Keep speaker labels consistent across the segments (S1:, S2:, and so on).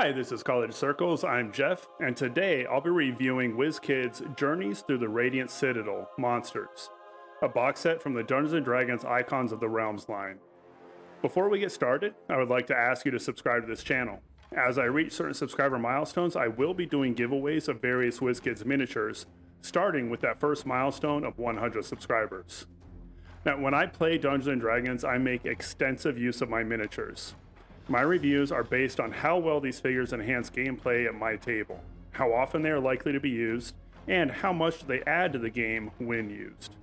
S1: Hi, this is College Circles. I'm Jeff, and today I'll be reviewing Wizkids' Journeys Through the Radiant Citadel Monsters, a box set from the Dungeons & Dragons Icons of the Realms line. Before we get started, I would like to ask you to subscribe to this channel. As I reach certain subscriber milestones, I will be doing giveaways of various Wizkids miniatures, starting with that first milestone of 100 subscribers. Now, when I play Dungeons & Dragons, I make extensive use of my miniatures. My reviews are based on how well these figures enhance gameplay at my table, how often they are likely to be used, and how much they add to the game when used.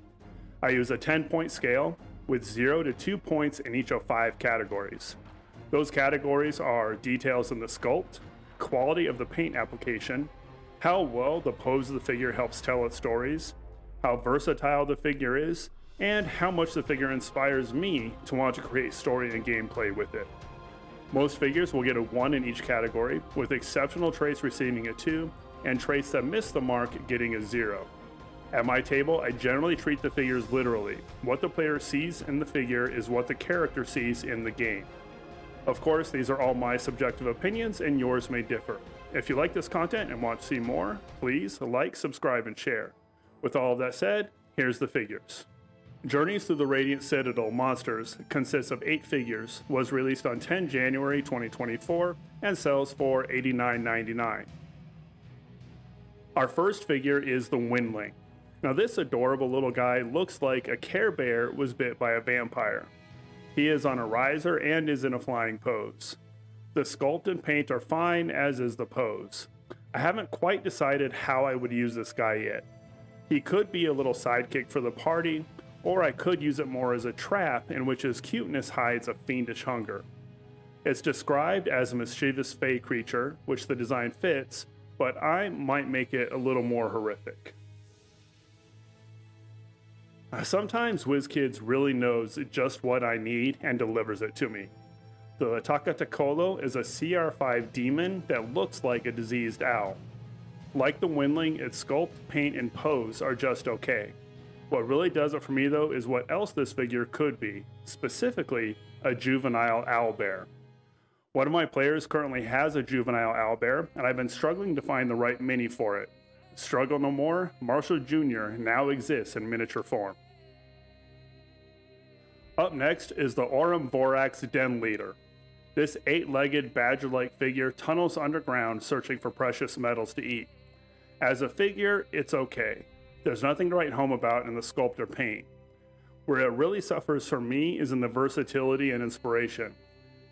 S1: I use a 10-point scale with 0 to 2 points in each of 5 categories. Those categories are details in the sculpt, quality of the paint application, how well the pose of the figure helps tell its stories, how versatile the figure is, and how much the figure inspires me to want to create story and gameplay with it. Most figures will get a 1 in each category, with exceptional traits receiving a 2, and traits that miss the mark getting a 0. At my table, I generally treat the figures literally. What the player sees in the figure is what the character sees in the game. Of course, these are all my subjective opinions, and yours may differ. If you like this content and want to see more, please like, subscribe, and share. With all of that said, here's the figures. Journeys Through the Radiant Citadel Monsters consists of 8 figures, was released on 10 January 2024, and sells for $89.99. Our first figure is the Windling. Now this adorable little guy looks like a Care Bear was bit by a vampire. He is on a riser and is in a flying pose. The sculpt and paint are fine, as is the pose. I haven't quite decided how I would use this guy yet. He could be a little sidekick for the party, or I could use it more as a trap in which his cuteness hides a fiendish hunger. It's described as a mischievous fey creature, which the design fits, but I might make it a little more horrific. Sometimes Wizkids really knows just what I need and delivers it to me. The Takatakolo is a CR5 demon that looks like a diseased owl. Like the Windling, its sculpt, paint, and pose are just okay. What really does it for me though is what else this figure could be, specifically a juvenile owlbear. One of my players currently has a juvenile owlbear, and I've been struggling to find the right mini for it. Struggle no more, Marshall Jr. now exists in miniature form. Up next is the Aurum Vorax Den Leader. This 8-legged badger-like figure tunnels underground searching for precious metals to eat. As a figure, it's okay. There's nothing to write home about in the sculpt or paint. Where it really suffers for me is in the versatility and inspiration.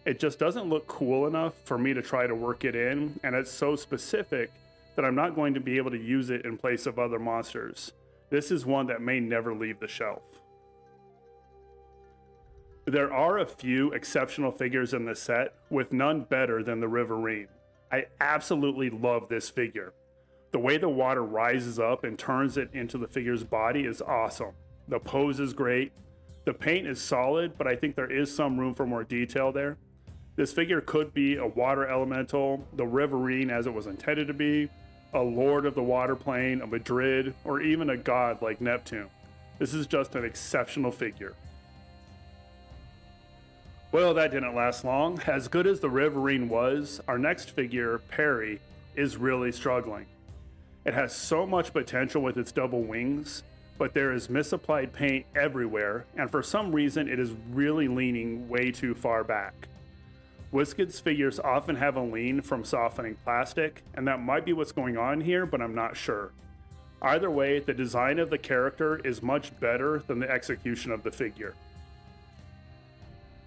S1: It just doesn't look cool enough for me to try to work it in, and it's so specific that I'm not going to be able to use it in place of other monsters. This is one that may never leave the shelf. There are a few exceptional figures in this set, with none better than the Riverine. I absolutely love this figure. The way the water rises up and turns it into the figure's body is awesome. The pose is great. The paint is solid, but I think there is some room for more detail there. This figure could be a water elemental, the Riverine as it was intended to be, a lord of the water plane, a Madrid, or even a god like Neptune. This is just an exceptional figure. Well, that didn't last long. As good as the Riverine was, our next figure, Perry, is really struggling. It has so much potential with its double wings, but there is misapplied paint everywhere, and for some reason it is really leaning way too far back. Wizkids figures often have a lean from softening plastic, and that might be what's going on here, but I'm not sure. Either way, the design of the character is much better than the execution of the figure.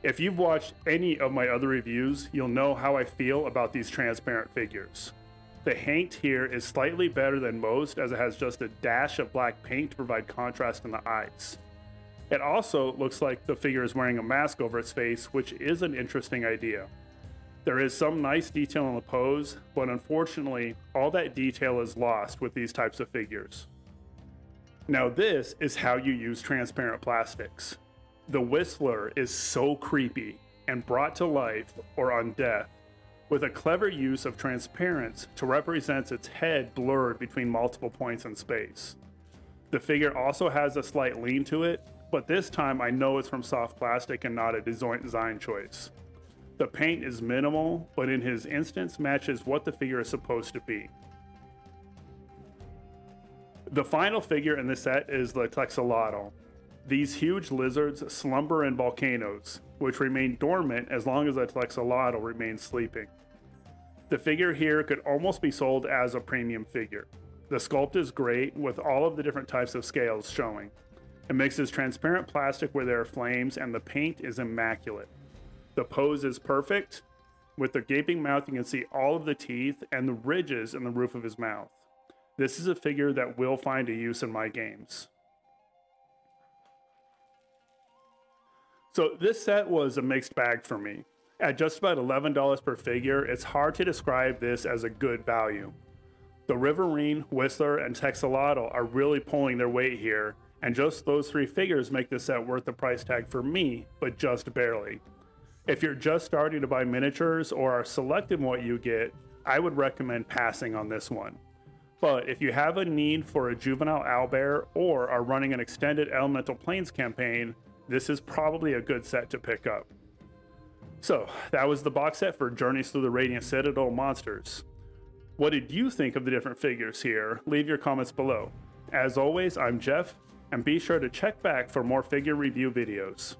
S1: If you've watched any of my other reviews, you'll know how I feel about these transparent figures. The paint here is slightly better than most, as it has just a dash of black paint to provide contrast in the eyes. It also looks like the figure is wearing a mask over its face, which is an interesting idea. There is some nice detail in the pose, but unfortunately, all that detail is lost with these types of figures. Now this is how you use transparent plastics. The Whistler is so creepy and brought to life or on death with a clever use of transparence to represent its head blurred between multiple points in space. The figure also has a slight lean to it, but this time I know it's from soft plastic and not a design choice. The paint is minimal, but in his instance matches what the figure is supposed to be. The final figure in this set is the Citadel. These huge lizards slumber in volcanoes, which remain dormant as long as the Citadel remains sleeping. The figure here could almost be sold as a premium figure. The sculpt is great, with all of the different types of scales showing. It mixes transparent plastic where there are flames, and the paint is immaculate. The pose is perfect. With the gaping mouth, you can see all of the teeth and the ridges in the roof of his mouth. This is a figure that will find a use in my games. So this set was a mixed bag for me. At just about $11 per figure, it's hard to describe this as a good value. The Riverine, Whistler, and Texalotl are really pulling their weight here, and just those three figures make this set worth the price tag for me, but just barely. If you're just starting to buy miniatures or are selective in what you get, I would recommend passing on this one. But if you have a need for a juvenile owlbear or are running an extended Elemental Planes campaign, this is probably a good set to pick up. So that was the box set for Journeys Through the Radiant Citadel Monsters. What did you think of the different figures here? Leave your comments below. As always, I'm Jeff, and be sure to check back for more figure review videos.